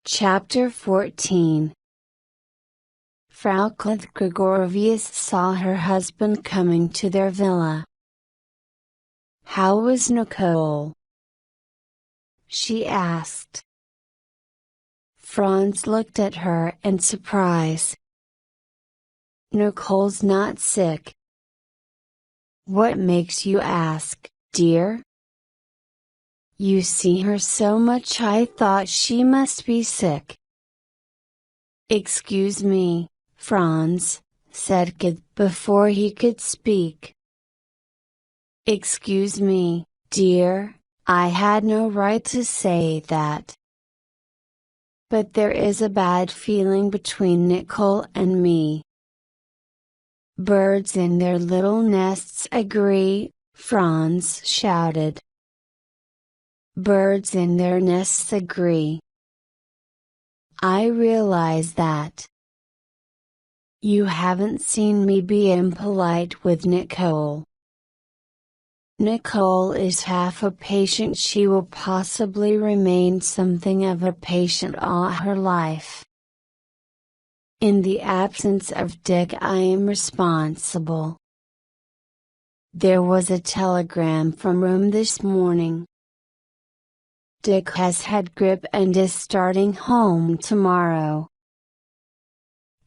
Chapter 14. Frau Gregorovius saw her husband coming to their villa. "How was Nicole?" she asked. Franz looked at her in surprise. "Nicole's not sick." "What makes you ask, dear?" "You see her so much, I thought she must be sick." "Excuse me, Franz," said Gid before he could speak. "Excuse me, dear, I had no right to say that. But there is a bad feeling between Nicole and me." "Birds in their little nests agree," Franz shouted. "Birds in their nests agree. I realize that. You haven't seen me be impolite with Nicole. Nicole is half a patient. She will possibly remain something of a patient all her life. In the absence of Dick, I am responsible. There was a telegram from Rome this morning. Dick has had grippe and is starting home tomorrow."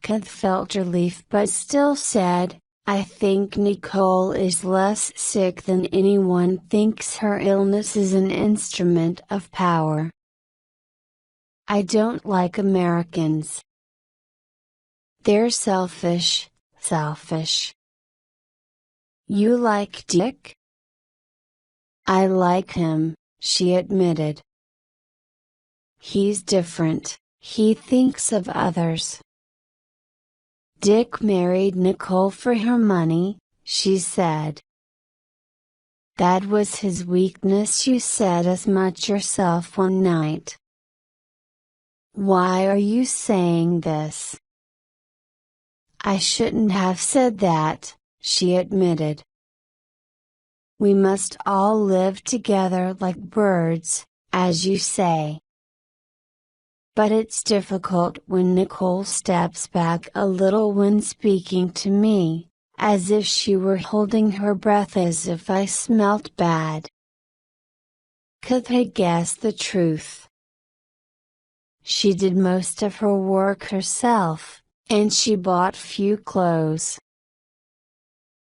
Kid felt relief but still said, "I think Nicole is less sick than anyone thinks. Her illness is an instrument of power. I don't like Americans. They're selfish, selfish." "You like Dick?" "I like him," she admitted. "He's different, he thinks of others." "Dick married Nicole for her money," she said. "That was his weakness. You said as much yourself one night." "Why are you saying this?" "I shouldn't have said that," she admitted. "We must all live together like birds, as you say. But it's difficult when Nicole steps back a little when speaking to me, as if she were holding her breath, as if I smelt bad." Could they guess the truth? She did most of her work herself, and she bought few clothes.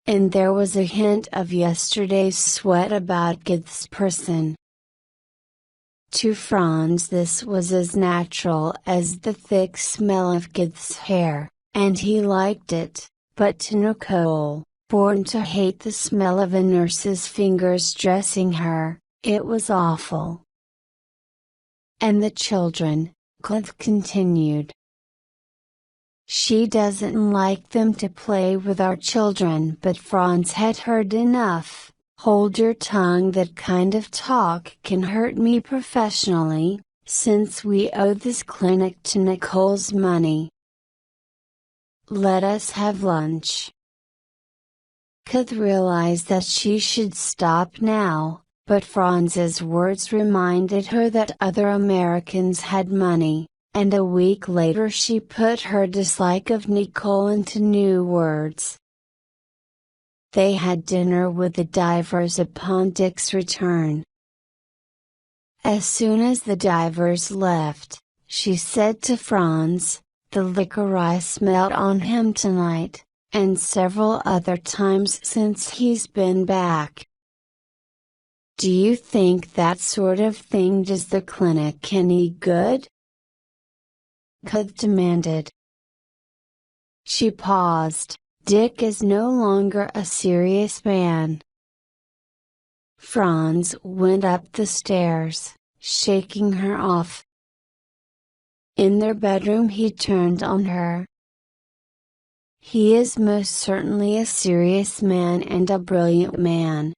And there was a hint of yesterday's sweat about Gid's person. To Franz this was as natural as the thick smell of Gid's hair, and he liked it, but to Nicole, born to hate the smell of a nurse's fingers dressing her, it was awful. "And the children," Gid continued. "She doesn't like them to play with our children." But Franz had heard enough. "Hold your tongue. That kind of talk can hurt me professionally, since we owe this clinic to Nicole's money. Let us have lunch." Kid realized that she should stop now, but Franz's words reminded her that other Americans had money, and a week later she put her dislike of Nicole into new words. They had dinner with the divers upon Dick's return. As soon as the divers left, she said to Franz, "The liquor I smelled on him tonight, and several other times since he's been back. Do you think that sort of thing does the clinic any good?" Kid demanded. She paused. "Dick is no longer a serious man." Franz went up the stairs, shaking her off. In their bedroom he turned on her. "He is most certainly a serious man and a brilliant man.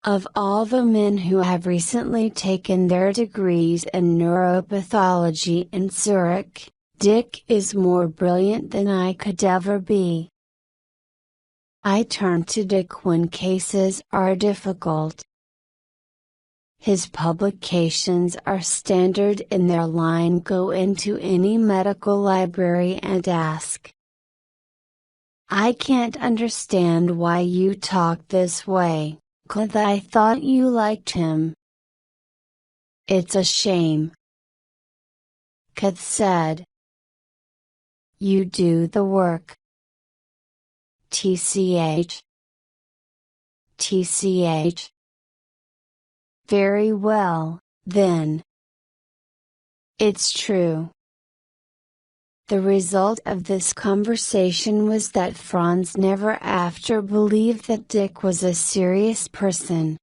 Of all the men who have recently taken their degrees in neuropathology in Zurich, Dick is more brilliant than I could ever be. I turn to Dick when cases are difficult. His publications are standard in their line. Go into any medical library and ask. I can't understand why you talk this way, 'cause I thought you liked him. It's a shame, Kath said. You do the work. TCH. TCH. Very well, then. It's true. The result of this conversation was that Franz never after believed that Dick was a serious person.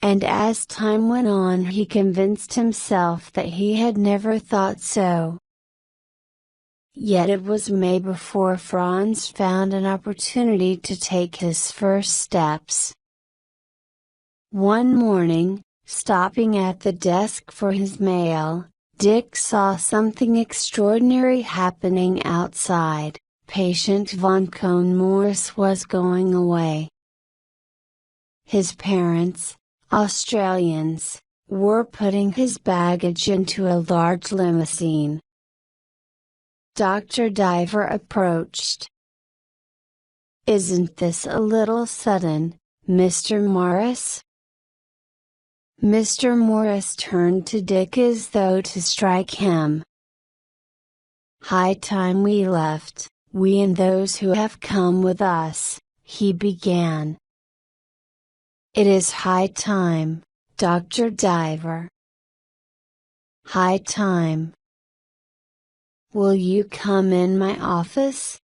And as time went on, he convinced himself that he had never thought so. Yet it was May before Franz found an opportunity to take his first steps. One morning, stopping at the desk for his mail, Dick saw something extraordinary happening outside. Patient von Cohn-Morris was going away. His parents, Australians, were putting his baggage into a large limousine. Dr. Diver approached. Isn't this a little sudden, Mr. Morris? Mr. Morris turned to Dick as though to strike him. High time we left, we and those who have come with us, he began. It is high time, Dr. Diver. High time. Will you come in my office?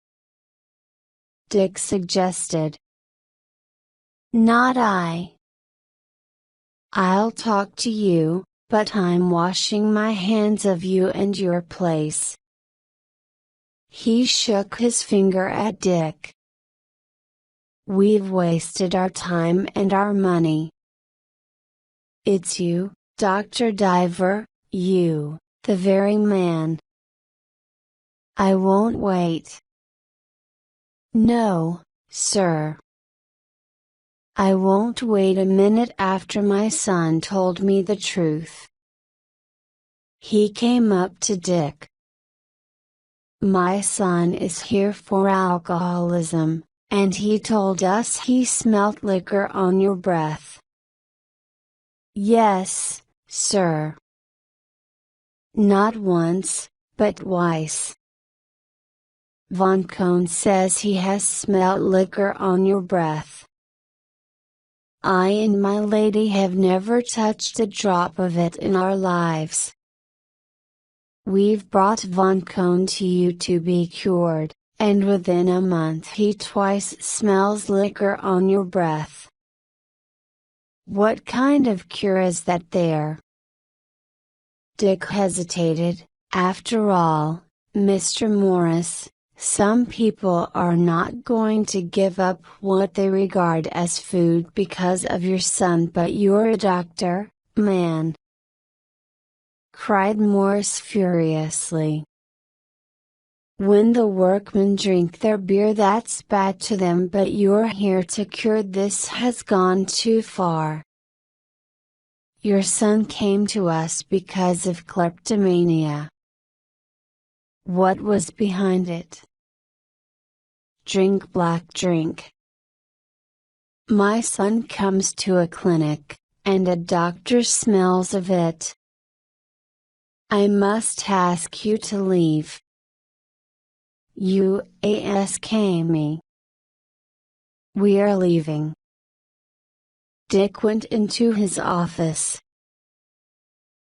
Dick suggested. Not I. I'll talk to you, but I'm washing my hands of you and your place. He shook his finger at Dick. We've wasted our time and our money. It's you, Dr. Diver, you, the very man. I won't wait. No, sir. I won't wait a minute after my son told me the truth. He came up to Dick. My son is here for alcoholism, and he told us he smelt liquor on your breath. Yes, sir. Not once, but twice. Von Cohn says he has smelt liquor on your breath. I and my lady have never touched a drop of it in our lives. We've brought Von Cohn to you to be cured, and within a month he twice smells liquor on your breath. What kind of cure is that there? Dick hesitated. After all, Mr. Morris, some people are not going to give up what they regard as food because of your son, but you're a doctor, man, cried Morris furiously. When the workmen drink their beer, that's bad to them, but you're here to cure. This has gone too far. Your son came to us because of kleptomania. What was behind it? Drink black drink. My son comes to a clinic, and a doctor smells of it. I must ask you to leave. You ask me. We are leaving. Dick went into his office.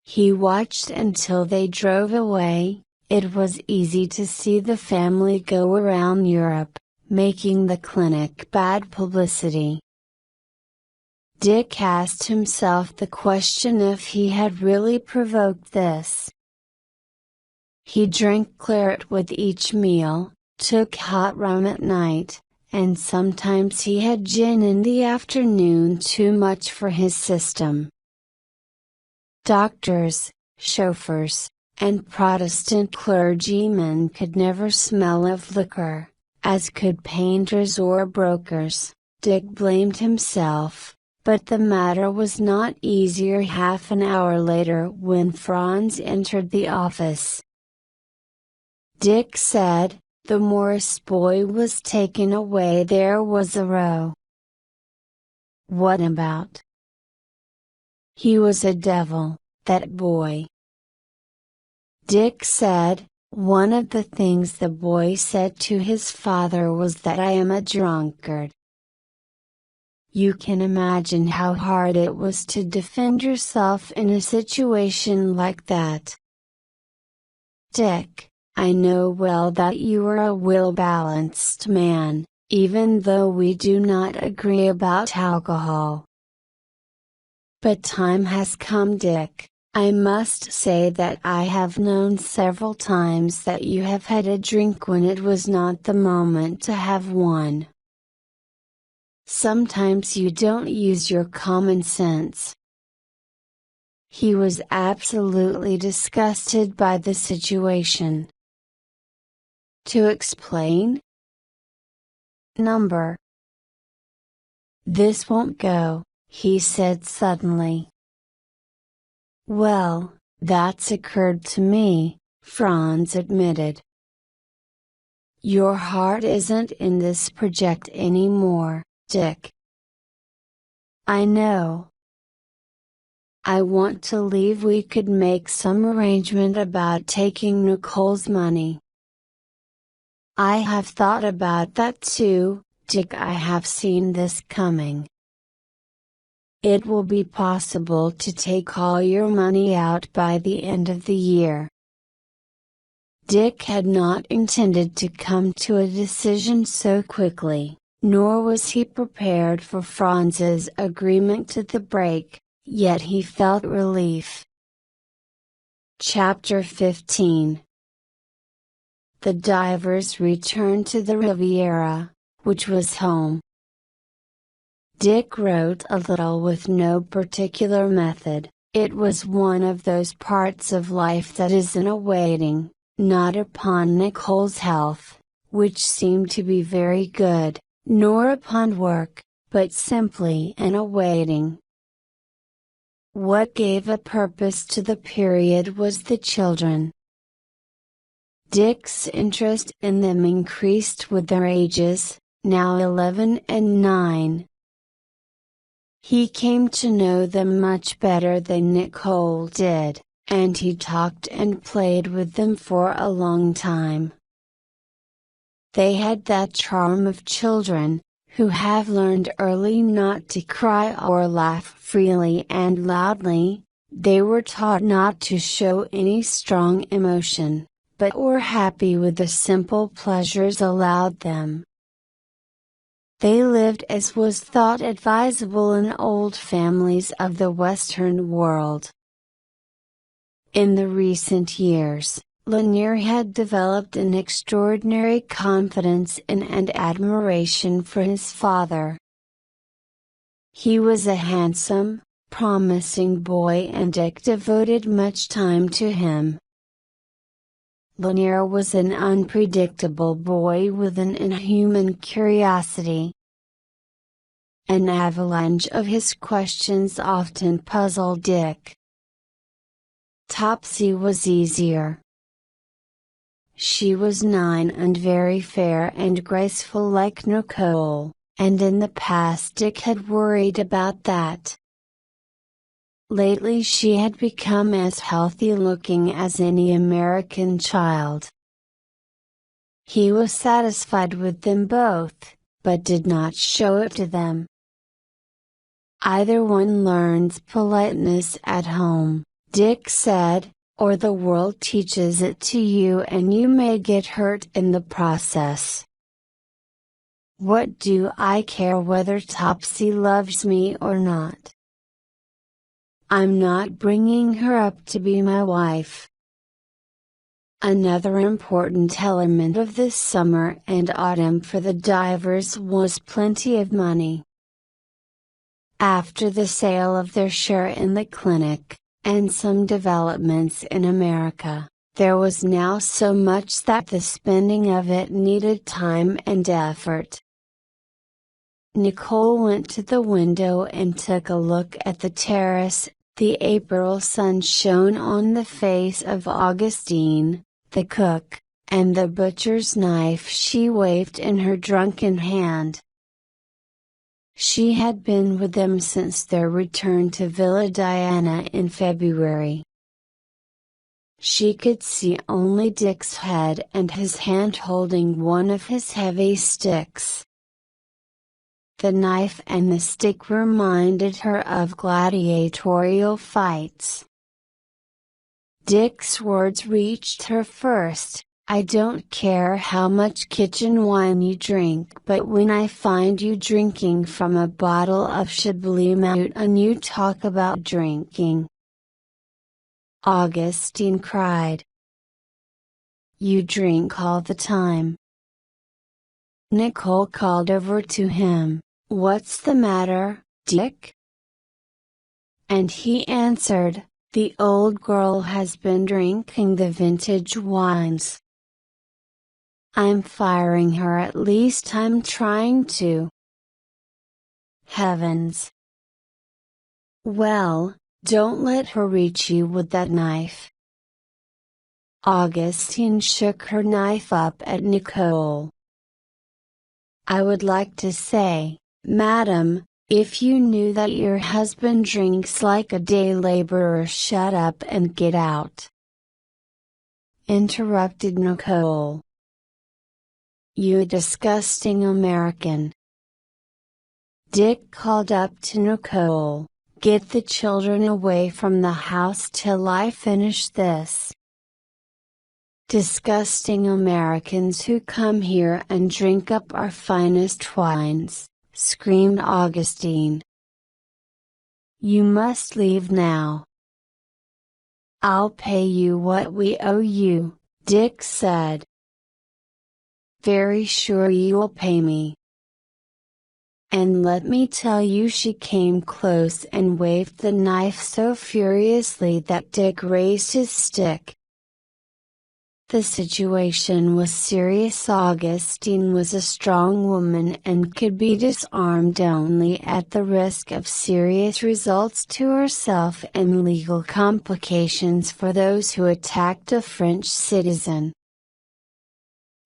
He watched until they drove away. It was easy to see the family go around Europe, making the clinic bad publicity. Dick asked himself the question if he had really provoked this. He drank claret with each meal, took hot rum at night, and sometimes he had gin in the afternoon, too much for his system. Doctors, chauffeurs, and Protestant clergymen could never smell of liquor, as could painters or brokers. Dick blamed himself, But the matter was not easier half an hour later when Franz entered the office. Dick said, "The Morris boy was taken away. There was a row." "What about?" "He was a devil, that boy." Dick said, "One of the things the boy said to his father was that I am a drunkard." You can imagine how hard it was to defend yourself in a situation like that. "Dick, I know well that you are a well-balanced man, even though we do not agree about alcohol. But time has come, Dick. I must say that I have known several times that you have had a drink when it was not the moment to have one. Sometimes you don't use your common sense." He was absolutely disgusted by the situation. "To explain?" "Number. This won't go," he said suddenly. "Well, that's occurred to me," Franz admitted. "Your heart isn't in this project anymore, Dick." "I know. I want to leave. We could make some arrangement about taking Nicole's money." "I have thought about that too, Dick. I have seen this coming. It will be possible to take all your money out by the end of the year." Dick had not intended to come to a decision so quickly, nor was he prepared for Franz's agreement to the break, yet he felt relief. Chapter 15. The divers returned to the Riviera, which was home. Dick wrote a little with no particular method. It was one of those parts of life that is in a waiting, not upon Nicole's health, which seemed to be very good, nor upon work, but simply in a waiting. What gave a purpose to the period was the children. Dick's interest in them increased with their ages, now 11 and 9. He came to know them much better than Nicole did, and he talked and played with them for a long time. They had that charm of children, who have learned early not to cry or laugh freely and loudly. They were taught not to show any strong emotion, but were happy with the simple pleasures allowed them. They lived as was thought advisable in old families of the Western world. In the recent years, Lanier had developed an extraordinary confidence in and admiration for his father. He was a handsome, promising boy and Dick devoted much time to him. Lanier was an unpredictable boy with an inhuman curiosity. An avalanche of his questions often puzzled Dick. Topsy was easier. She was 9 and very fair and graceful like Nicole, and in the past Dick had worried about that. Lately she had become as healthy looking as any American child. He was satisfied with them both, but did not show it to them. Either one learns politeness at home, Dick said, or the world teaches it to you and you may get hurt in the process. What do I care whether Topsy loves me or not? I'm not bringing her up to be my wife. Another important element of this summer and autumn for the divers was plenty of money. After the sale of their share in the clinic, and some developments in America, there was now so much that the spending of it needed time and effort. Nicole went to the window and took a look at the terrace. The April sun shone on the face of Augustine, the cook, and the butcher's knife she waved in her drunken hand. She had been with them since their return to Villa Diana in February. She could see only Dick's head and his hand holding one of his heavy sticks. The knife and the stick reminded her of gladiatorial fights. Dick's words reached her first: "I don't care how much kitchen wine you drink, but when I find you drinking from a bottle of Chablis Maut and you talk about drinking." Augustine cried. "You drink all the time." Nicole called over to him, "What's the matter, Dick?" And he answered, "The old girl has been drinking the vintage wines." "I'm firing her, at least I'm trying to." Heavens! "Well, don't let her reach you with that knife." Augustine shook her knife up at Nicole. "I would like to say, Madam, if you knew that your husband drinks like a day laborer." "Shut up and get out!" interrupted Nicole. "You disgusting American!" Dick called up to Nicole, "Get the children away from the house till I finish this." "Disgusting Americans who come here and drink up our finest wines," screamed Augustine. "You must leave now." "I'll pay you what we owe you," Dick said. "Very sure you'll pay me." And let me tell you, she came close and waved the knife so furiously that Dick raised his stick. The situation was serious. Augustine was a strong woman and could be disarmed only at the risk of serious results to herself and legal complications for those who attacked a French citizen.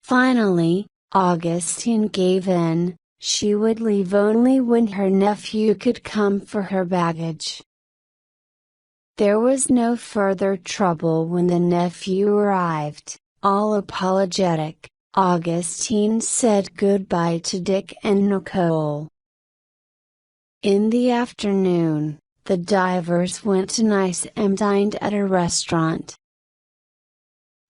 Finally, Augustine gave in. She would leave only when her nephew could come for her baggage. There was no further trouble when the nephew arrived. All apologetic, Augustine said goodbye to Dick and Nicole. In the afternoon, the divers went to Nice and dined at a restaurant.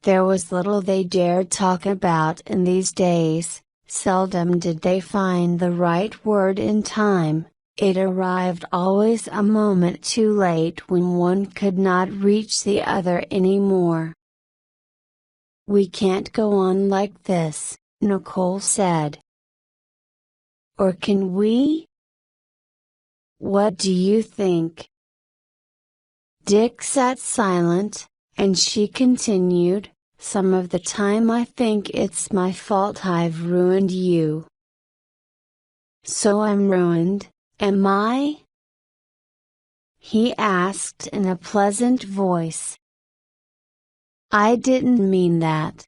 There was little they dared talk about in these days. Seldom did they find the right word in time. It arrived always a moment too late when one could not reach the other anymore. "We can't go on like this," Nicole said. "Or can we? What do you think?" Dick sat silent, and she continued, "Some of the time I think it's my fault I've ruined you." "So I'm ruined, am I?" he asked in a pleasant voice. "I didn't mean that.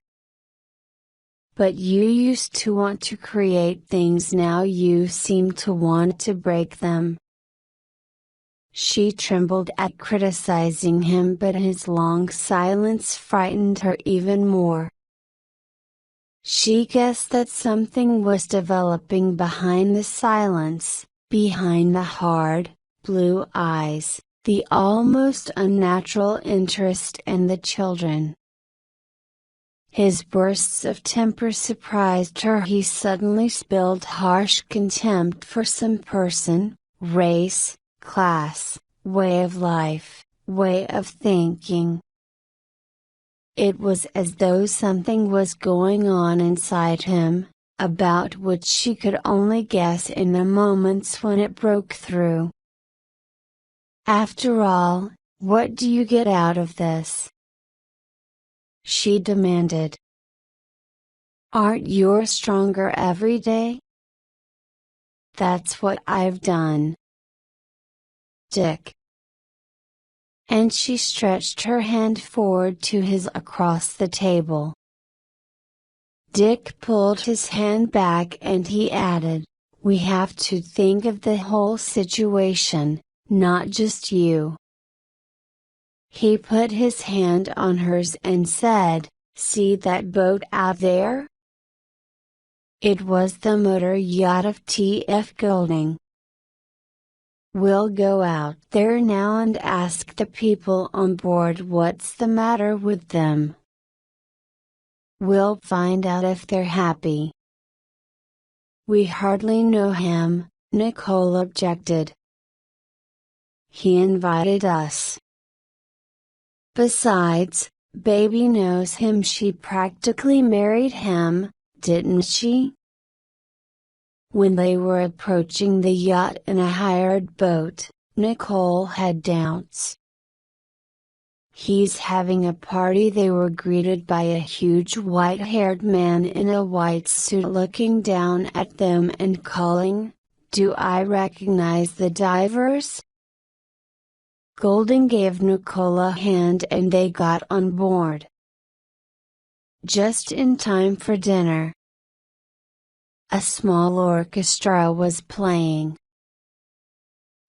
But you used to want to create things, now you seem to want to break them." She trembled at criticizing him, but his long silence frightened her even more. She guessed that something was developing behind the silence, behind the hard, blue eyes, the almost unnatural interest in the children. His bursts of temper surprised her. He suddenly spilled harsh contempt for some person, race, class, way of life, way of thinking. It was as though something was going on inside him, about which she could only guess in the moments when it broke through. "After all, what do you get out of this?" she demanded. "Aren't you stronger every day?" That's what I've done. Dick. And she stretched her hand forward to his across the table. Dick pulled his hand back and he added, "We have to think of the whole situation, not just you." He put his hand on hers and said, "See that boat out there? It was the motor yacht of T.F. Golding. We'll go out there now and ask the people on board what's the matter with them. We'll find out if they're happy." "We hardly know him," Nicole objected. "He invited us. Besides, baby knows him. She practically married him, didn't she?" When they were approaching the yacht in a hired boat, Nicole had doubts. "He's having a party." They were greeted by a huge white-haired man in a white suit looking down at them and calling, "Do I recognize the divers?" Golding gave Nicole a hand and they got on board. Just in time for dinner. A small orchestra was playing.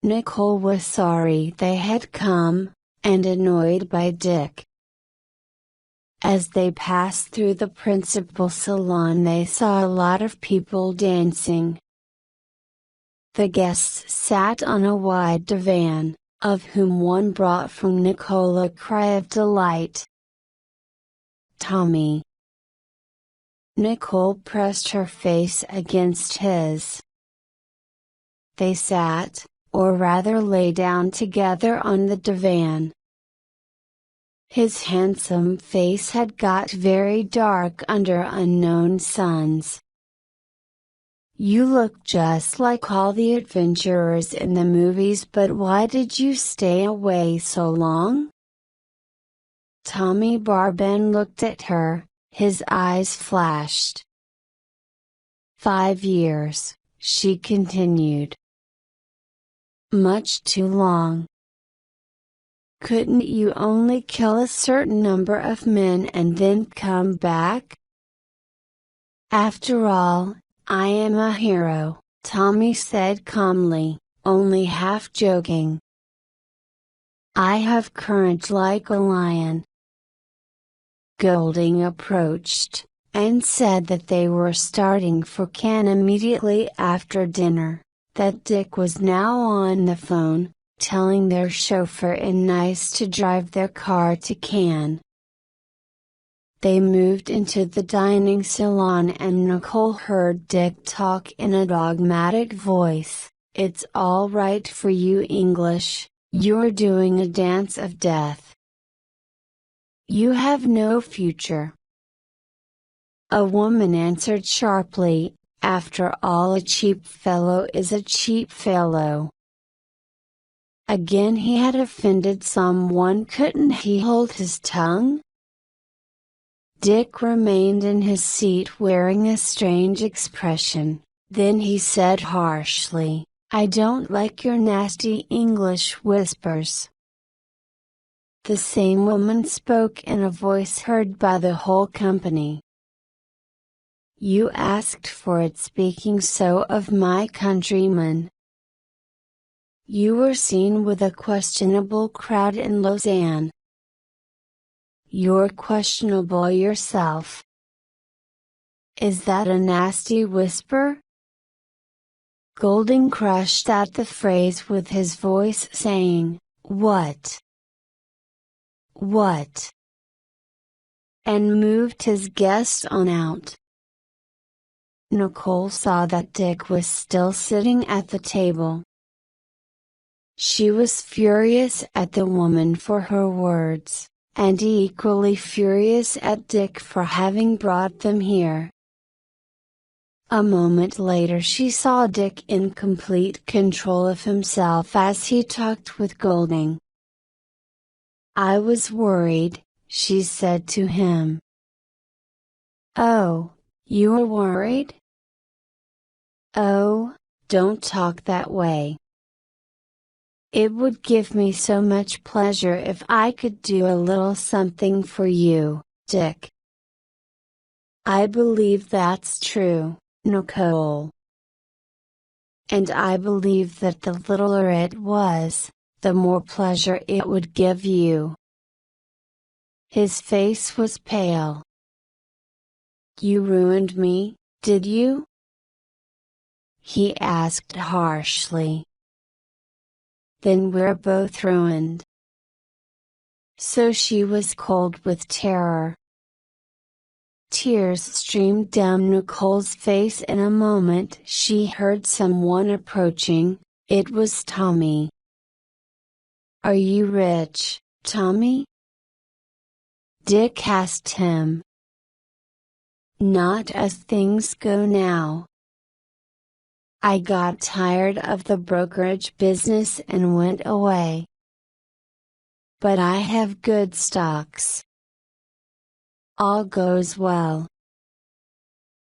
Nicole was sorry they had come, and annoyed by Dick. As they passed through the principal salon they saw a lot of people dancing. The guests sat on a wide divan, of whom one brought from Nicole a cry of delight. "Tommy!" Nicole pressed her face against his. They sat, or rather lay down together on the divan. His handsome face had got very dark under unknown suns. "You look just like all the adventurers in the movies, but why did you stay away so long?" Tommy Barban looked at her, his eyes flashed. 5 years, she continued. "Much too long. Couldn't you only kill a certain number of men and then come back?" "After all, I am a hero," Tommy said calmly, only half joking. "I have courage like a lion." Golding approached, and said that they were starting for Cannes immediately after dinner, that Dick was now on the phone, telling their chauffeur in Nice to drive their car to Cannes. They moved into the dining salon and Nicole heard Dick talk in a dogmatic voice, "It's all right for you English, you're doing a dance of death. You have no future." A woman answered sharply, "After all, a cheap fellow is a cheap fellow." Again he had offended someone. Couldn't he hold his tongue? Dick remained in his seat wearing a strange expression, then he said harshly, "I don't like your nasty English whispers." The same woman spoke in a voice heard by the whole company. "You asked for it, speaking so of my countrymen. You were seen with a questionable crowd in Lausanne. You're questionable yourself. Is that a nasty whisper?" Golding crushed out the phrase with his voice, saying, "What? What?" and moved his guest on out. Nicole saw that Dick was still sitting at the table. She was furious at the woman for her words, and equally furious at Dick for having brought them here. A moment later she saw Dick in complete control of himself as he talked with Golding. "I was worried," she said to him. "Oh, you were worried?" "Oh, don't talk that way. It would give me so much pleasure if I could do a little something for you, Dick. I believe that's true, Nicole. And I believe that the littler it was, the more pleasure it would give you. His face was pale. You ruined me, did you? He asked harshly. Then we're both ruined. So she was cold with terror. Tears streamed down Nicole's face. In a moment she heard someone approaching. It was Tommy. Are you rich, Tommy? Dick asked him. Not as things go now. I got tired of the brokerage business and went away. But I have good stocks. All goes well.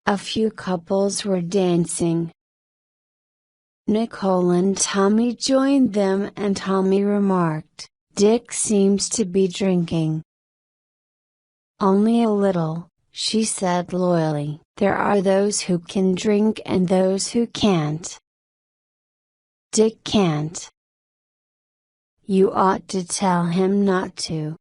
A few couples were dancing. Nicole and Tommy joined them and Tommy remarked, Dick seems to be drinking. Only a little, she said loyally. There are those who can drink and those who can't. Dick can't. You ought to tell him not to.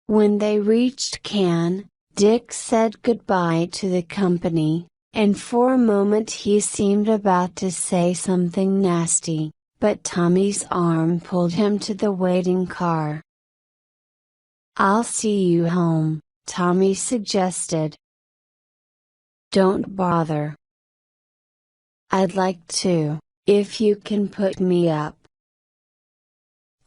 When they reached Cannes, Dick said goodbye to the company, and for a moment he seemed about to say something nasty, but Tommy's arm pulled him to the waiting car. I'll see you home, Tommy suggested. Don't bother. I'd like to, if you can put me up.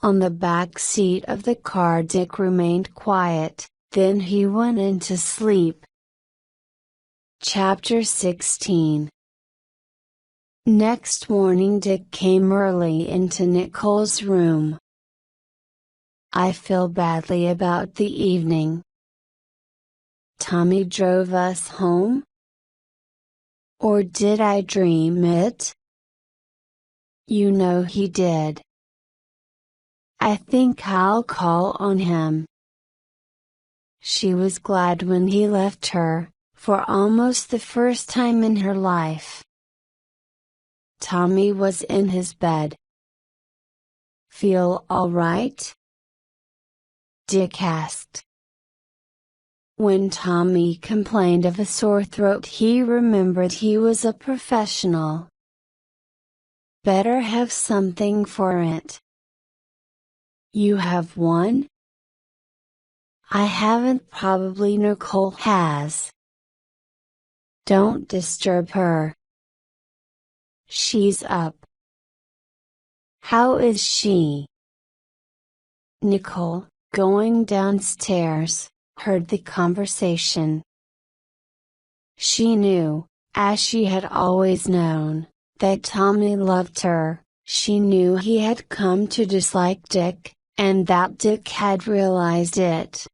On the back seat of the car Dick remained quiet, then he went into sleep. Chapter 16. Next morning Dick came early into Nicole's room. I feel badly about the evening. Tommy drove us home? Or did I dream it? You know he did. I think I'll call on him. She was glad when he left her, for almost the first time in her life. Tommy was in his bed. Feel all right? Dick asked. When Tommy complained of a sore throat he remembered he was a professional. Better have something for it. You have one? I haven't. Probably Nicole has. Don't disturb her. She's up. How is she? Nicole, going downstairs, heard the conversation. She knew, as she had always known, that Tommy loved her. She knew he had come to dislike Dick, and that Dick had realized it.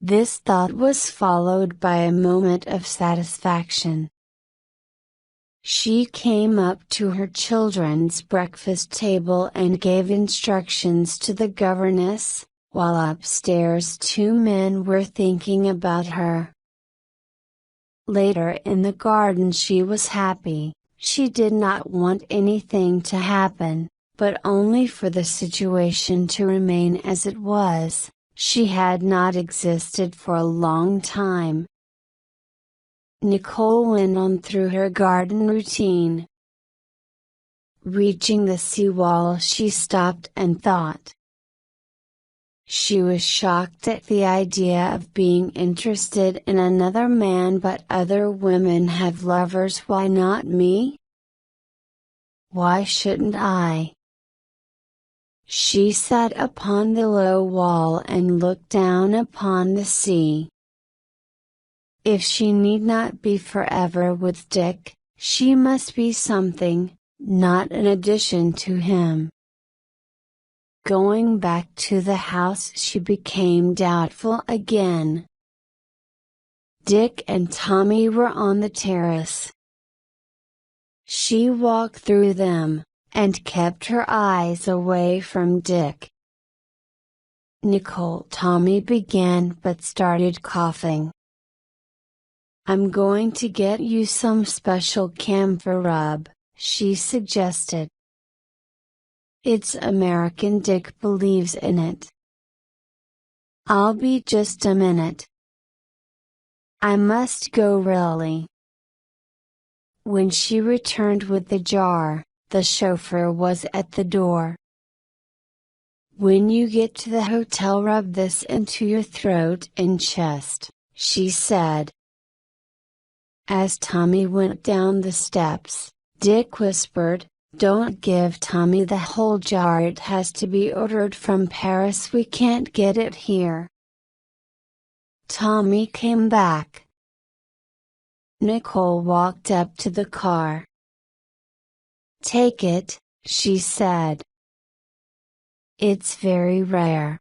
This thought was followed by a moment of satisfaction. She came up to her children's breakfast table and gave instructions to the governess, while upstairs two men were thinking about her. Later in the garden she was happy. She did not want anything to happen, but only for the situation to remain as it was. She had not existed for a long time. Nicole went on through her garden routine. Reaching the seawall she stopped and thought. She was shocked at the idea of being interested in another man, but other women have lovers. Why not me? Why shouldn't I? She sat upon the low wall and looked down upon the sea. If she need not be forever with Dick, she must be something, not an addition to him. Going back to the house she became doubtful again. Dick and Tommy were on the terrace. She walked through them, and kept her eyes away from Dick. Nicole. Tommy began but started coughing. "I'm going to get you some special camphor rub," she suggested. "It's American. Dick believes in it." "I'll be just a minute. I must go really." When she returned with the jar, the chauffeur was at the door. "When you get to the hotel, rub this into your throat and chest," she said. As Tommy went down the steps, Dick whispered, "Don't give Tommy the whole jar. It has to be ordered from Paris. We can't get it here." Tommy came back. Nicole walked up to the car. "Take it," she said. "It's very rare."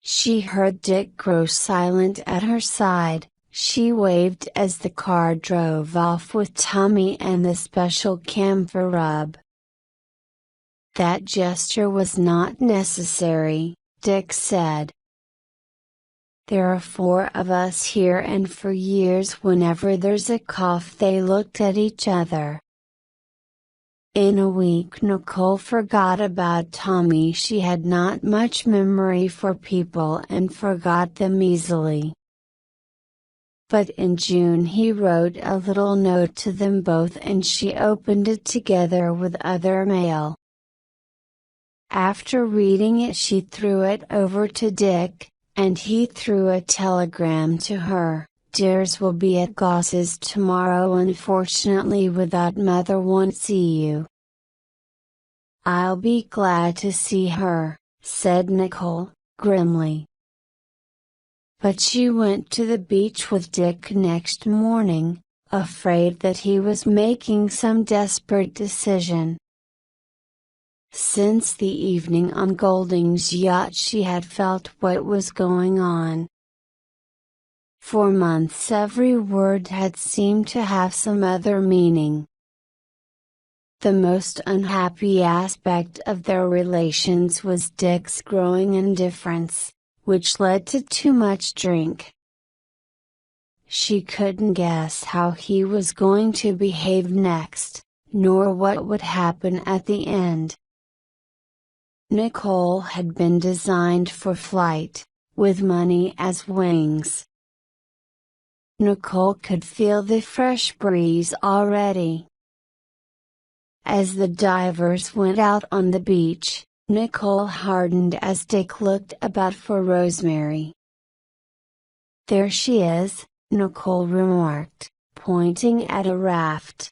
She heard Dick grow silent at her side. She waved as the car drove off with Tommy and the special camphor rub. "That gesture was not necessary," Dick said. "There are 4 of us here, and for years whenever there's a cough they looked at each other." In a week Nicole forgot about Tommy. She had not much memory for people and forgot them easily. But in June he wrote a little note to them both, and she opened it together with other mail. After reading it she threw it over to Dick, and he threw a telegram to her. "Dears, will be at Goss's tomorrow. Unfortunately without Mother, won't see you." "I'll be glad to see her," said Nicole, grimly. But she went to the beach with Dick next morning, afraid that he was making some desperate decision. Since the evening on Golding's yacht she had felt what was going on. For months every word had seemed to have some other meaning. The most unhappy aspect of their relations was Dick's growing indifference, which led to too much drink. She couldn't guess how he was going to behave next, nor what would happen at the end. Nicole had been designed for flight, with money as wings. Nicole could feel the fresh breeze already. As the divers went out on the beach, Nicole hardened as Dick looked about for Rosemary. "There she is," Nicole remarked, pointing at a raft.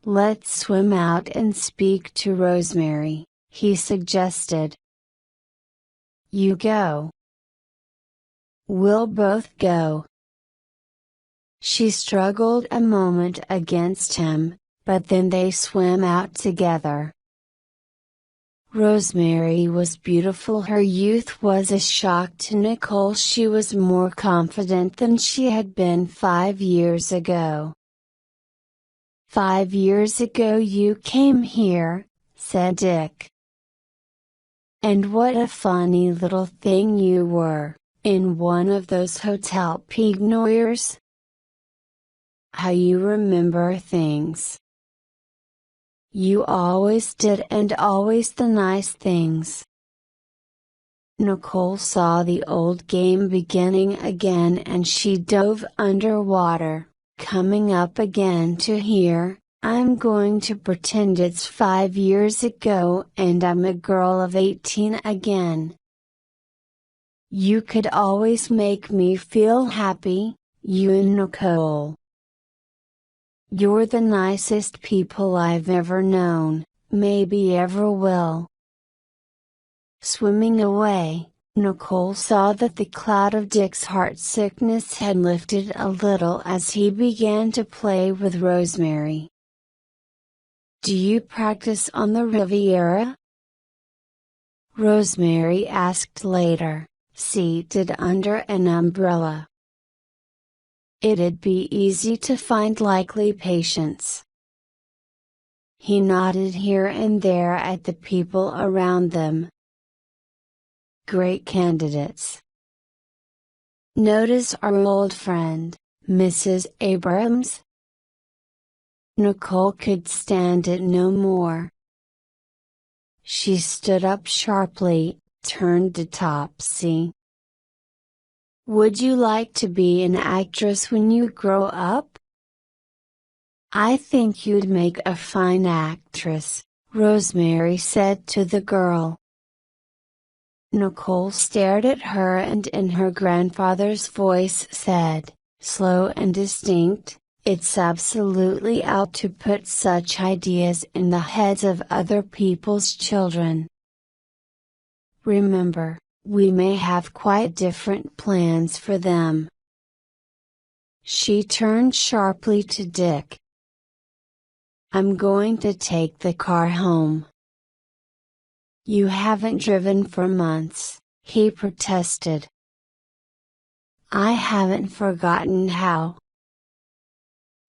"Let's swim out and speak to Rosemary," he suggested. "You go." "We'll both go." She struggled a moment against him, but then they swam out together. Rosemary was beautiful. Her youth was a shock to Nicole. She was more confident than she had been 5 years ago. "5 years ago you came here," said Dick. "And what a funny little thing you were, in one of those hotel peignoirs. How you remember things. You always did, and always the nice things." Nicole saw the old game beginning again and she dove underwater, coming up again to hear, "I'm going to pretend it's 5 years ago and I'm a girl of 18 again. You could always make me feel happy, you and Nicole. You're the nicest people I've ever known, maybe ever will." Swimming away, Nicole saw that the cloud of Dick's heartsickness had lifted a little as he began to play with Rosemary. "Do you practice on the Riviera?" Rosemary asked later, seated under an umbrella. It'd be easy to find likely patients. He nodded here and there at the people around them. Great candidates. Notice our old friend, Mrs. Abrams? Nicole could stand it no more. She stood up sharply, turned to Topsy. Would you like to be an actress when you grow up? I think you'd make a fine actress, Rosemary said to the girl. Nicole stared at her and in her grandfather's voice said, slow and distinct, it's absolutely out to put such ideas in the heads of other people's children. Remember, we may have quite different plans for them. She turned sharply to Dick. I'm going to take the car home. You haven't driven for months, he protested. I haven't forgotten how.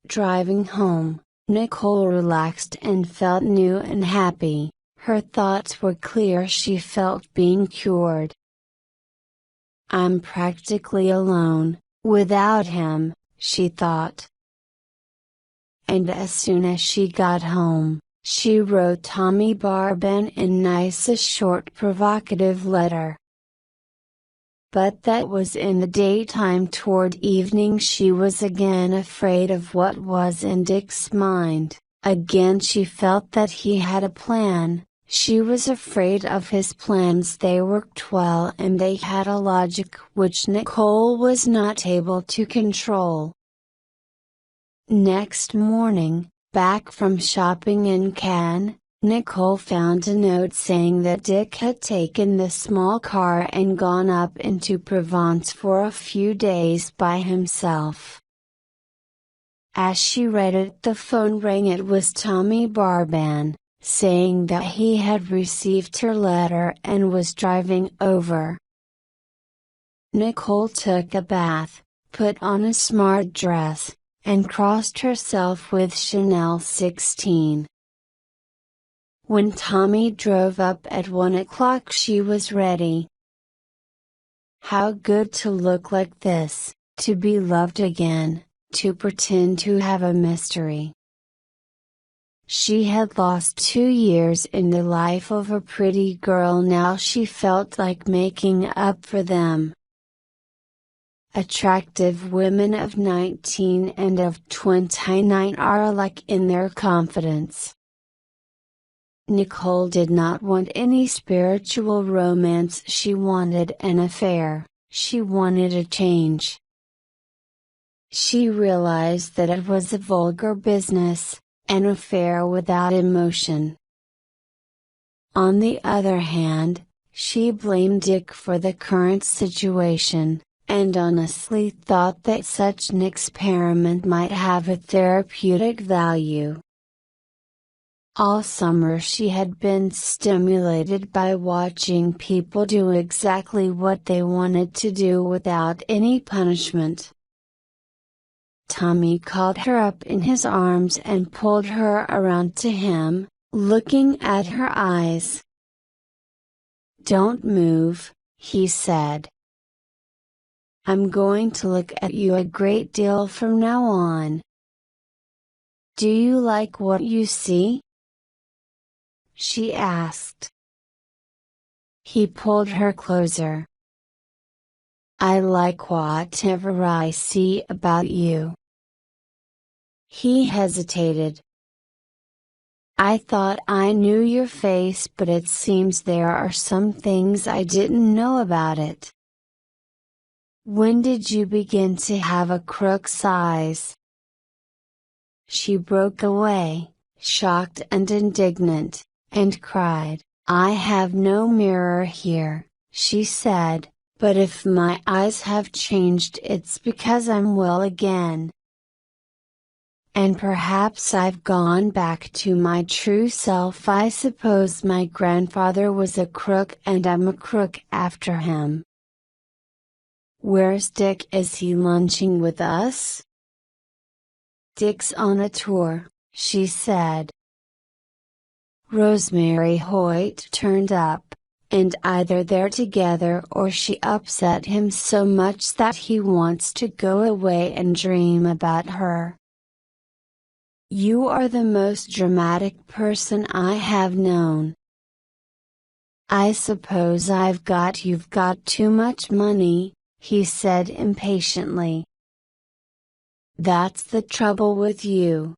Driving home, Nicole relaxed and felt new and happy. Her thoughts were clear. She felt being cured. I'm practically alone, without him, she thought. And as soon as she got home, she wrote Tommy Barban in nice a short provocative letter. But that was in the daytime. Toward evening she was again afraid of what was in Dick's mind. Again she felt that he had a plan. She was afraid of his plans. They worked well and they had a logic which Nicole was not able to control. Next morning, back from shopping in Cannes, Nicole found a note saying that Dick had taken the small car and gone up into Provence for a few days by himself. As she read it, the phone rang. It was Tommy Barban, saying that he had received her letter and was driving over. Nicole took a bath, put on a smart dress, and crossed herself with Chanel 16. When Tommy drove up at 1 o'clock she was ready. How good to look like this, to be loved again, to pretend to have a mystery. She had lost 2 years in the life of a pretty girl. Now she felt like making up for them. Attractive women of 19 and of 29 are alike in their confidence. Nicole did not want any spiritual romance. She wanted an affair. She wanted a change. She realized that it was a vulgar business, an affair without emotion. On the other hand, she blamed Dick for the current situation, and honestly thought that such an experiment might have a therapeutic value. All summer she had been stimulated by watching people do exactly what they wanted to do without any punishment. Tommy caught her up in his arms and pulled her around to him, looking at her eyes. Don't move, he said. I'm going to look at you a great deal from now on. Do you like what you see? She asked. He pulled her closer. I like whatever I see about you. He hesitated. I thought I knew your face, but it seems there are some things I didn't know about it. When did you begin to have a crook's eyes? She broke away, shocked and indignant, and cried, I have no mirror here, she said, but if my eyes have changed it's because I'm well again. And perhaps I've gone back to my true self. I suppose my grandfather was a crook and I'm a crook after him. Where's Dick? Is he lunching with us? Dick's on a tour, she said. Rosemary Hoyt turned up, and either they're together or she upset him so much that he wants to go away and dream about her. You are the most dramatic person I have known. I suppose you've got too much money, he said impatiently. That's the trouble with you.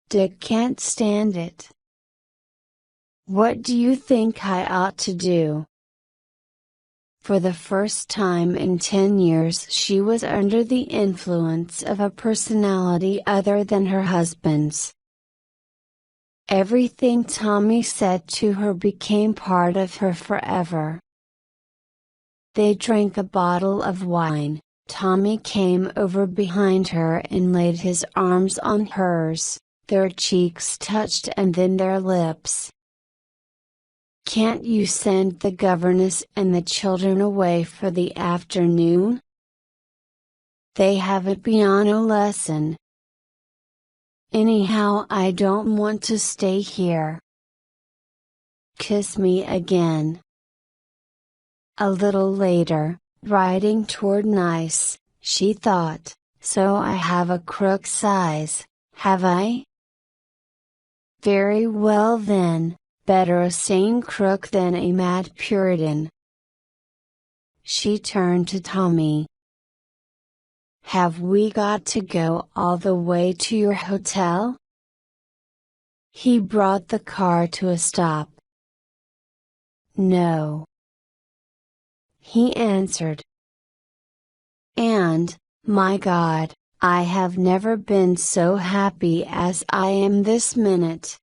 Dick can't stand it. What do you think I ought to do? For the first time in 10 years she was under the influence of a personality other than her husband's. Everything Tommy said to her became part of her forever. They drank a bottle of wine. Tommy came over behind her and laid his arms on hers, their cheeks touched and then their lips. Can't you send the governess and the children away for the afternoon? They have a piano lesson. Anyhow, I don't want to stay here. Kiss me again. A little later, riding toward Nice, she thought, so I have a crook's eyes, have I? Very well then, better a sane crook than a mad Puritan. She turned to Tommy. Have we got to go all the way to your hotel? He brought the car to a stop. No. He answered. And, my God, I have never been so happy as I am this minute.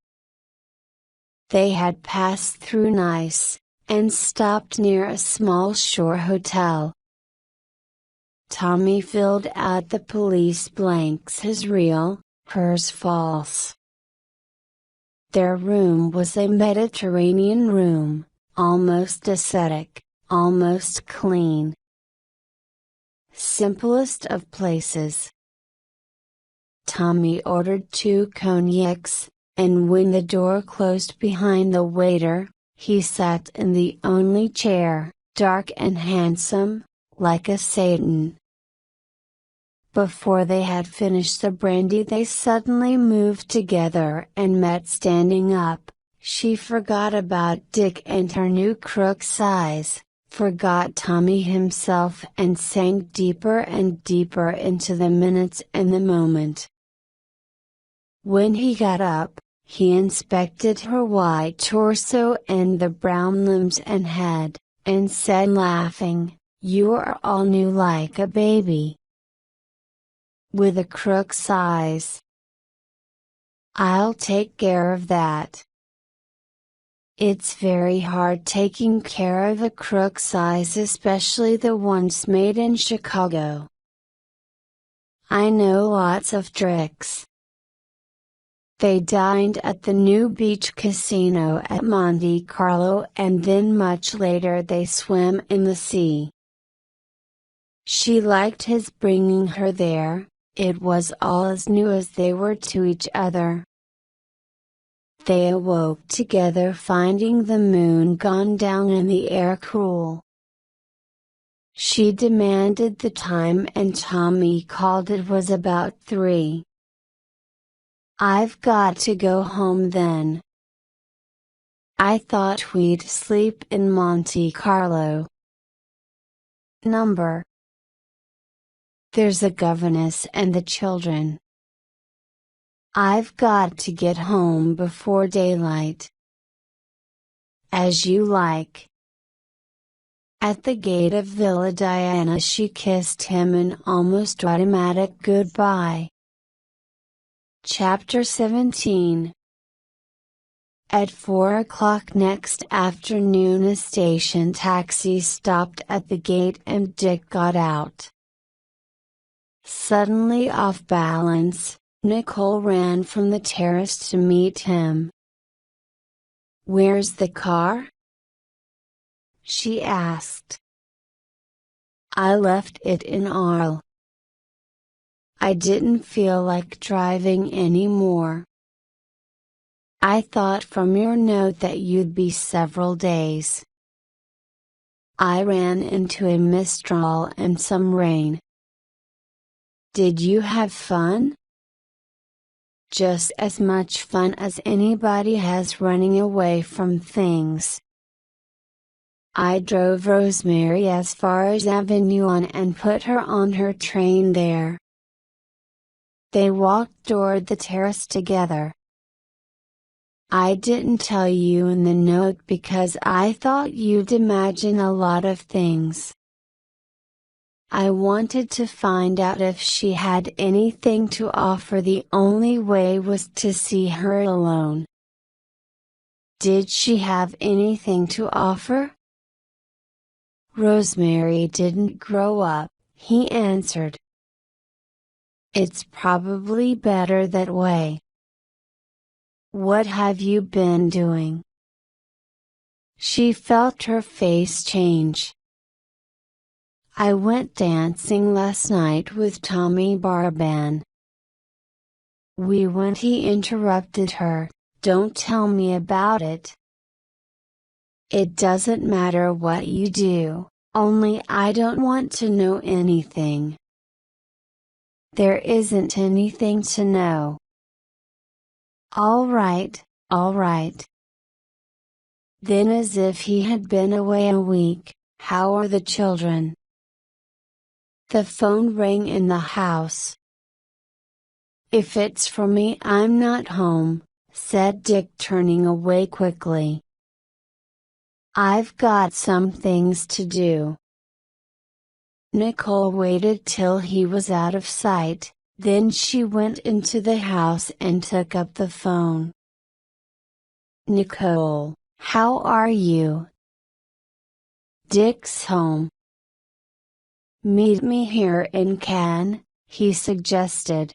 They had passed through Nice, and stopped near a small shore hotel. Tommy filled out the police blanks, his real, hers false. Their room was a Mediterranean room, almost ascetic, almost clean. Simplest of places. Tommy ordered 2 cognacs, and when the door closed behind the waiter, he sat in the only chair, dark and handsome, like a Satan. Before they had finished the brandy they suddenly moved together and met standing up. She forgot about Dick and her new crook's eyes, forgot Tommy himself and sank deeper and deeper into the minutes and the moment. When he got up, he inspected her white torso and the brown limbs and head, and said laughing, "You are all new like a baby. With a crook's eyes. I'll take care of that." It's very hard taking care of a crook's eyes, especially the ones made in Chicago. I know lots of tricks. They dined at the new beach casino at Monte Carlo and then much later they swam in the sea. She liked his bringing her there, it was all as new as they were to each other. They awoke together finding the moon gone down and the air cool. She demanded the time and Tommy called it was about 3. I've got to go home then. I thought we'd sleep in Monte Carlo. Number. There's a governess and the children. I've got to get home before daylight. As you like. At the gate of Villa Diana she kissed him an almost automatic goodbye. Chapter 17. At 4 o'clock next afternoon a station taxi stopped at the gate and Dick got out. Suddenly off balance, Nicole ran from the terrace to meet him. "Where's the car?" she asked. I left it in Arles. I didn't feel like driving anymore. I thought from your note that you'd be several days. I ran into a mistral and some rain. Did you have fun? Just as much fun as anybody has running away from things. I drove Rosemary as far as Avignon and put her on her train there. They walked toward the terrace together. I didn't tell you in the note because I thought you'd imagine a lot of things. I wanted to find out if she had anything to offer. The only way was to see her alone. Did she have anything to offer? Rosemary didn't grow up, he answered. It's probably better that way. What have you been doing? She felt her face change. I went dancing last night with Tommy Barban. We went. He interrupted her. Don't tell me about it. It doesn't matter what you do, only I don't want to know anything. There isn't anything to know. All right, all right. Then, as if he had been away a week, how are the children? The phone rang in the house. If it's for me, I'm not home, said Dick, turning away quickly. I've got some things to do. Nicole waited till he was out of sight, then she went into the house and took up the phone. Nicole, how are you? Dick's home. Meet me here in Cannes, he suggested.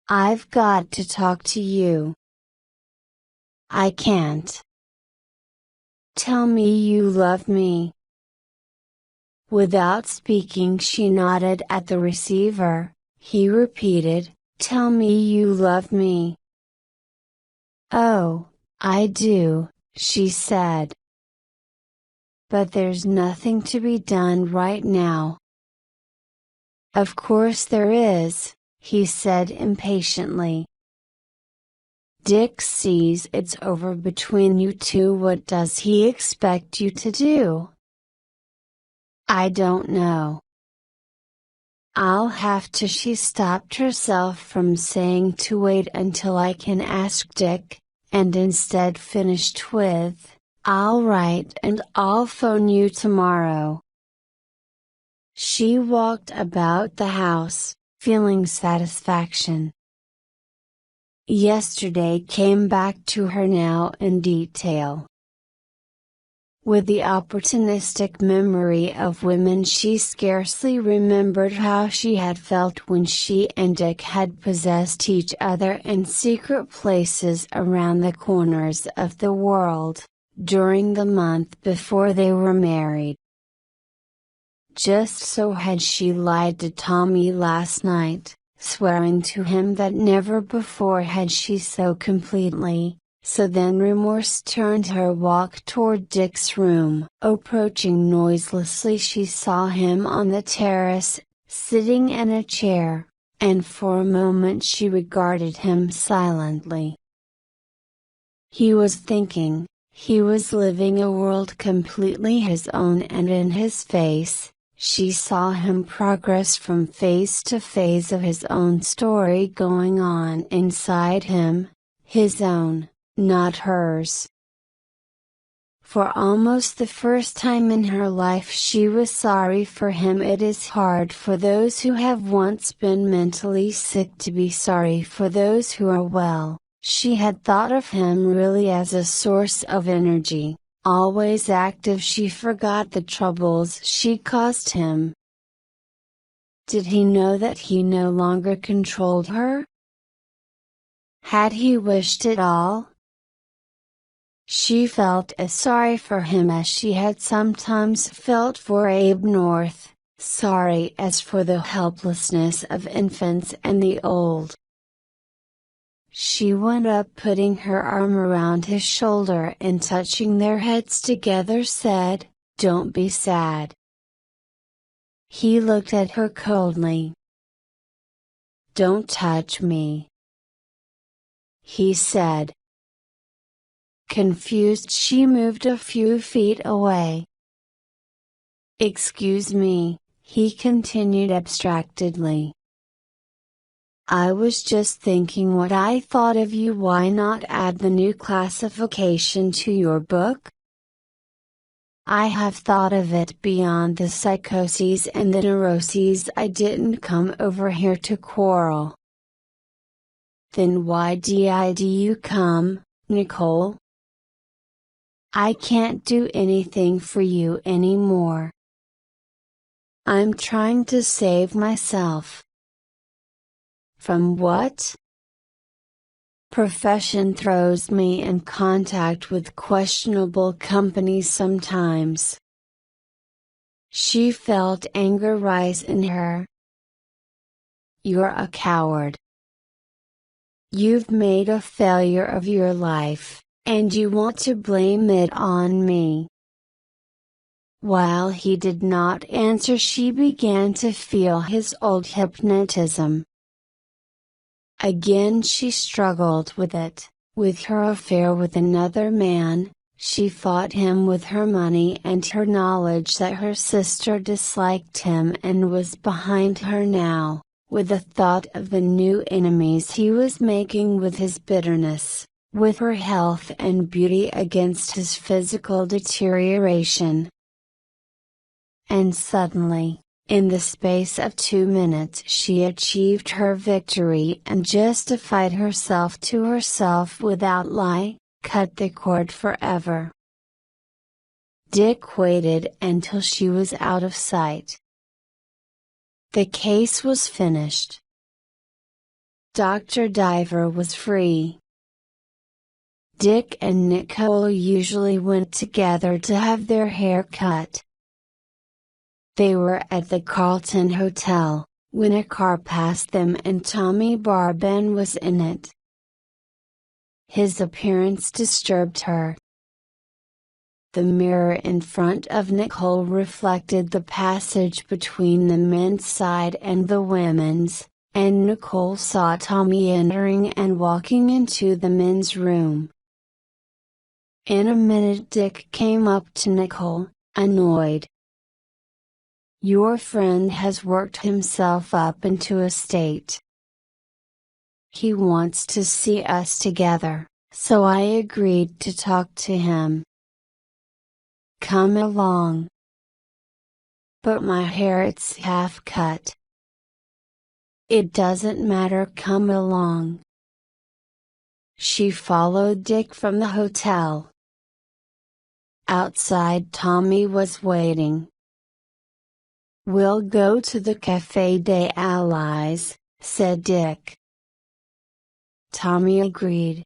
I've got to talk to you. I can't. Tell me you love me. Without speaking, she nodded at the receiver. He repeated, tell me you love me. Oh, I do, she said. But there's nothing to be done right now. Of course there is, he said impatiently. Dick sees it's over between you two. What does he expect you to do? I don't know. I'll have to. She stopped herself from saying to wait until I can ask Dick, and instead finished with, I'll write and I'll phone you tomorrow. She walked about the house, feeling satisfaction. Yesterday came back to her now in detail. With the opportunistic memory of women, she scarcely remembered how she had felt when she and Dick had possessed each other in secret places around the corners of the world, during the month before they were married. Just so had she lied to Tommy last night, swearing to him that never before had she so completely. So then remorse turned her walk toward Dick's room. Approaching noiselessly, she saw him on the terrace, sitting in a chair, and for a moment she regarded him silently. He was thinking, he was living a world completely his own, and in his face, she saw him progress from phase to phase of his own story going on inside him, his own, not hers. For almost the first time in her life she was sorry for him. It is hard for those who have once been mentally sick to be sorry for those who are well. She had thought of him really as a source of energy, always active. She forgot the troubles she caused him. Did he know that he no longer controlled her? Had he wished it all? She felt as sorry for him as she had sometimes felt for Abe North, sorry as for the helplessness of infants and the old. She went up, putting her arm around his shoulder and touching their heads together said, "Don't be sad." He looked at her coldly. "Don't touch me," he said. Confused, she moved a few feet away. "Excuse me," he continued abstractedly. "I was just thinking what I thought of you. Why not add the new classification to your book? I have thought of it beyond the psychoses and the neuroses. I didn't come over here to quarrel." "Then why did you come, Nicole?" "I can't do anything for you anymore. I'm trying to save myself." "From what?" "Profession throws me in contact with questionable companies sometimes." She felt anger rise in her. "You're a coward. You've made a failure of your life, and you want to blame it on me." While he did not answer, she began to feel his old hypnotism. Again she struggled with it, with her affair with another man. She fought him with her money and her knowledge that her sister disliked him and was behind her now, with the thought of the new enemies he was making, with his bitterness, with her health and beauty against his physical deterioration. And suddenly, in the space of 2 minutes, she achieved her victory and justified herself to herself without lie, cut the cord forever. Dick waited until she was out of sight. The case was finished. Dr. Diver was free. Dick and Nicole usually went together to have their hair cut. They were at the Carlton Hotel, when a car passed them and Tommy Barben was in it. His appearance disturbed her. The mirror in front of Nicole reflected the passage between the men's side and the women's, and Nicole saw Tommy entering and walking into the men's room. In a minute Dick came up to Nicole, annoyed. "Your friend has worked himself up into a state. He wants to see us together, so I agreed to talk to him. Come along." "But my hair, it's half cut." "It doesn't matter, come along." She followed Dick from the hotel. Outside Tommy was waiting. "We'll go to the Café des Allies," said Dick. Tommy agreed.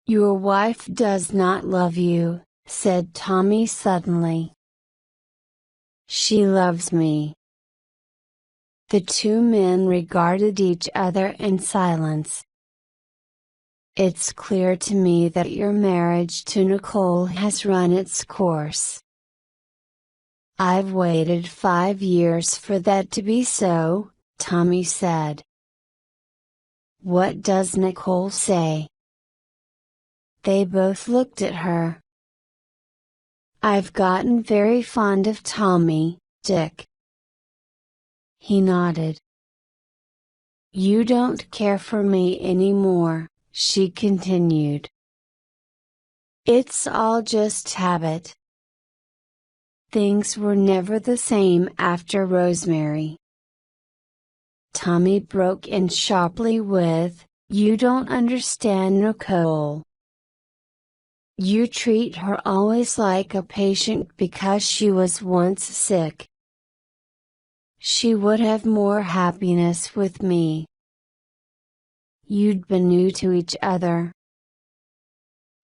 "Your wife does not love you," said Tommy suddenly. "She loves me." The two men regarded each other in silence. "It's clear to me that your marriage to Nicole has run its course. I've waited 5 years for that to be so," Tommy said. "What does Nicole say?" They both looked at her. "I've gotten very fond of Tommy, Dick." He nodded. "You don't care for me anymore," she continued. "It's all just habit." Things were never the same after Rosemary. Tommy broke in sharply with, "You don't understand Nicole. You treat her always like a patient because she was once sick. She would have more happiness with me. You'd been new to each other.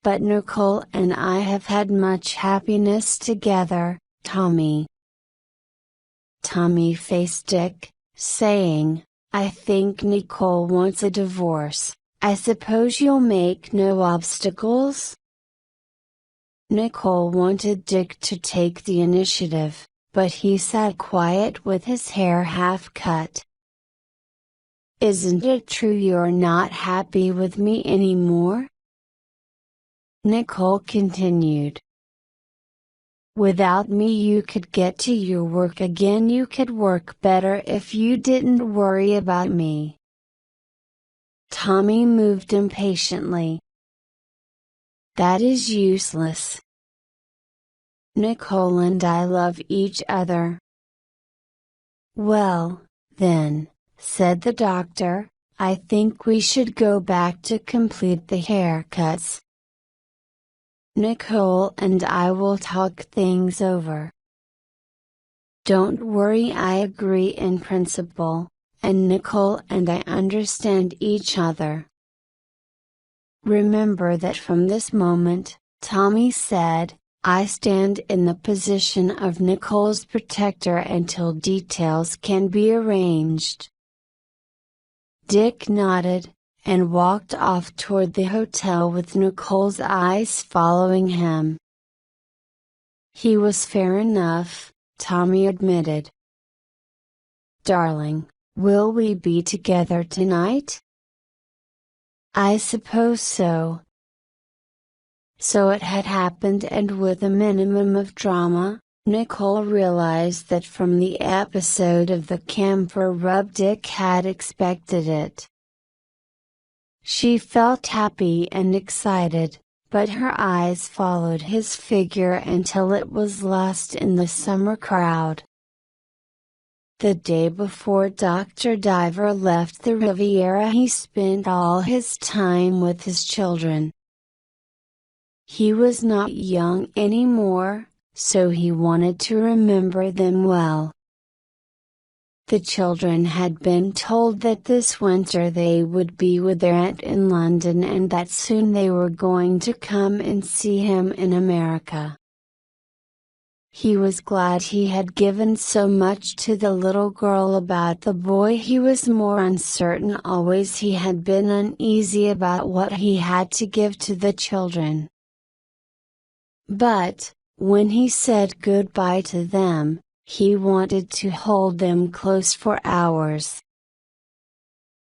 but Nicole and I have had much happiness together, Tommy." Tommy faced Dick, saying, "I think Nicole wants a divorce. I suppose you'll make no obstacles?" Nicole wanted Dick to take the initiative, but he sat quiet with his hair half cut. "Isn't it true you're not happy with me anymore?" Nicole continued. "Without me you could get to your work again. You could work better if you didn't worry about me." Tommy moved impatiently. "That is useless. Nicole and I love each other." "Well, then," said the doctor, "I think we should go back to complete the haircuts. Nicole and I will talk things over." "Don't worry, I agree in principle, and Nicole and I understand each other." "Remember that from this moment," Tommy said, "I stand in the position of Nicole's protector until details can be arranged." Dick nodded, and walked off toward the hotel with Nicole's eyes following him. "He was fair enough," Tommy admitted. "Darling, will we be together tonight?" "I suppose so." So it had happened, and with a minimum of drama, Nicole realized that from the episode of the camphor rub Dick had expected it. She felt happy and excited, but her eyes followed his figure until it was lost in the summer crowd. The day before Dr. Diver left the Riviera, he spent all his time with his children. He was not young anymore, so he wanted to remember them well. The children had been told that this winter they would be with their aunt in London and that soon they were going to come and see him in America. He was glad he had given so much to the little girl. About the boy he was more uncertain. Always he had been uneasy about what he had to give to the children. But, when he said goodbye to them, he wanted to hold them close for hours.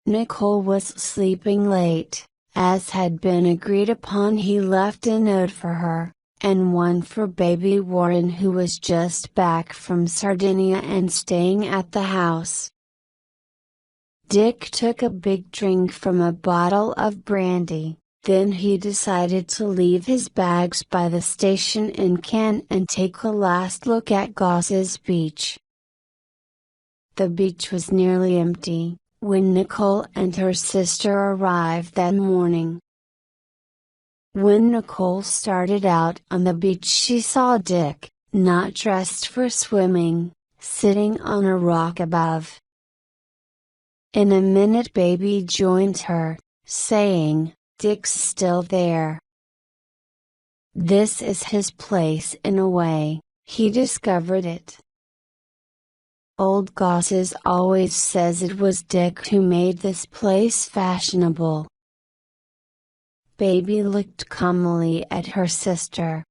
Nicole was sleeping late, as had been agreed upon. He left a note for her, and one for baby Warren, who was just back from Sardinia and staying at the house. Dick took a big drink from a bottle of brandy. Then he decided to leave his bags by the station in Cannes and take a last look at Goss's Beach. The beach was nearly empty when Nicole and her sister arrived that morning. When Nicole started out on the beach, she saw Dick, not dressed for swimming, sitting on a rock above. In a minute baby joined her, saying, "Dick's still there." This is his place in a way, he discovered it. Old Gosses always says it was Dick who made this place fashionable. Baby looked calmly at her sister.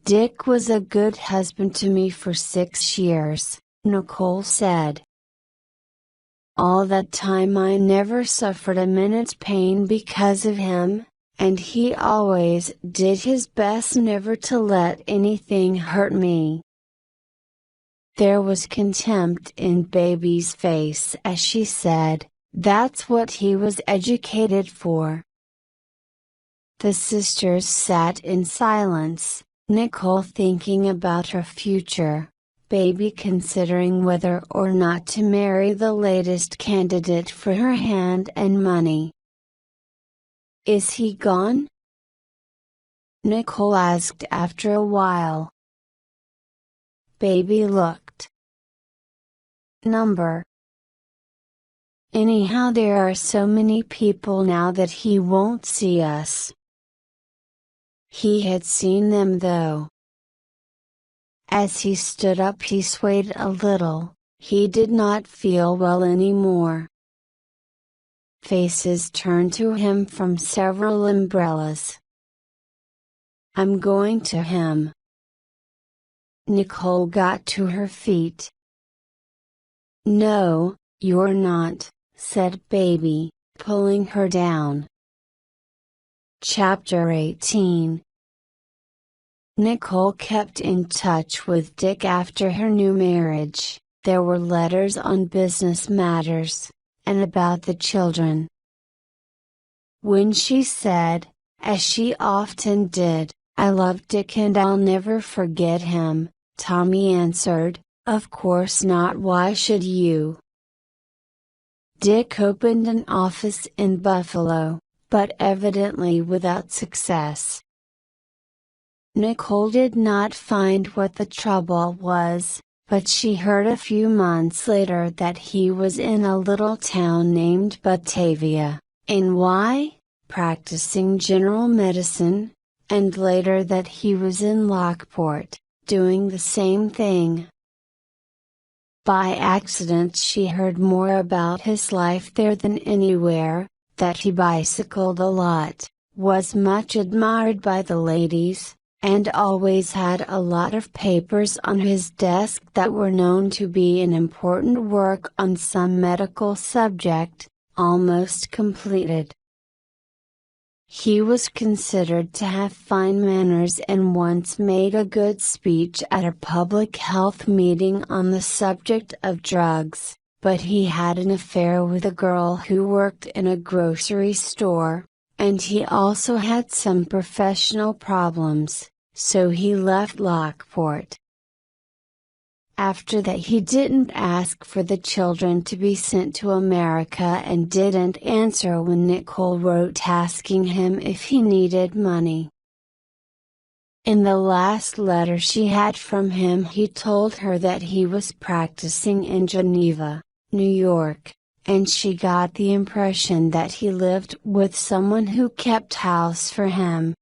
"Dick was a good husband to me for 6 years, Nicole said. All that time I never suffered a minute's pain because of him, and he always did his best never to let anything hurt me." There was contempt in baby's face as she said, "That's what he was educated for." The sisters sat in silence, Nicole thinking about her future, baby considering whether or not to marry the latest candidate for her hand and money. "Is he gone?" Nicole asked after a while. Baby looked. "Number. Anyhow, there are so many people now that he won't see us." He had seen them though. As he stood up he swayed a little, he did not feel well anymore. Faces turned to him from several umbrellas. "I'm going to him." Nicole got to her feet. "No, you're not," said Baby, pulling her down. Chapter 18. Nicole kept in touch with Dick after her new marriage. There were letters on business matters, and about the children. When she said, as she often did, "I love Dick and I'll never forget him," Tommy answered, "Of course not, why should you?" Dick opened an office in Buffalo, but evidently without success. Nicole did not find what the trouble was, but she heard a few months later that he was in a little town named Batavia, NY, practicing general medicine, and later that he was in Lockport, doing the same thing. By accident she heard more about his life there than anywhere, that he bicycled a lot, was much admired by the ladies, and always had a lot of papers on his desk that were known to be an important work on some medical subject, almost completed. He was considered to have fine manners and once made a good speech at a public health meeting on the subject of drugs, but he had an affair with a girl who worked in a grocery store, and he also had some professional problems, so he left Lockport. After that he didn't ask for the children to be sent to America and didn't answer when Nicole wrote asking him if he needed money. In the last letter she had from him he told her that he was practicing in Geneva, New York, and she got the impression that he lived with someone who kept house for him.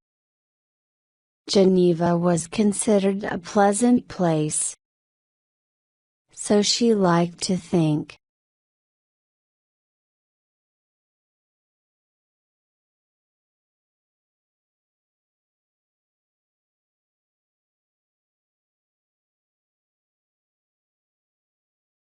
Geneva was considered a pleasant place. So she liked to think.